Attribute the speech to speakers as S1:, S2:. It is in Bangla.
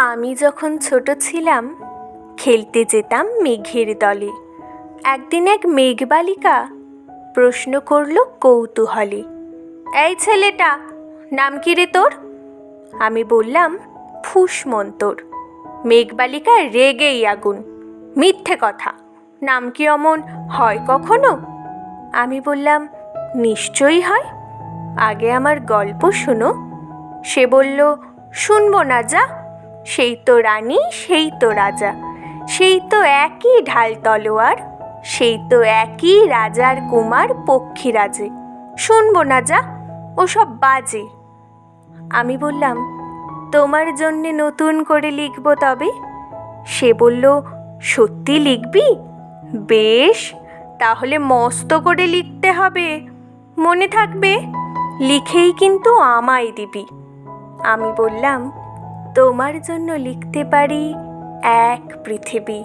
S1: আমি যখন ছোট ছিলাম খেলতে যেতাম মেঘের দলে। একদিন এক মেঘবালিকা প্রশ্ন করল কৌতূহলে, এই ছেলেটা, নাম কি রে তোর? আমি বললাম, ফুসমন্তর। মেঘবালিকা রেগেই আগুন, মিথ্যে কথা, নাম কি অমন হয় কখনো? আমি বললাম, নিশ্চয়ই হয়, আগে আমার গল্প শোনো। সে বলল, শুনবো না, যা, সেই তো রানী, সেই তো রাজা, সেই তো একই ঢাল তলোয়ার, সেই তো একই রাজার কুমার পক্ষীরাজে, শুনবো না, যা, ওসব বাজে। আমি বললাম, তোমার জন্যে নতুন করে লিখব তবে। সে বলল, সত্যি লিখবি? বেশ, তাহলে মস্ত করে লিখতে হবে, মনে থাকবে, লিখেই কিন্তু আমায় দিবি। আমি বললাম, তোমার জন্য লিখতে পারি এক পৃথিবী।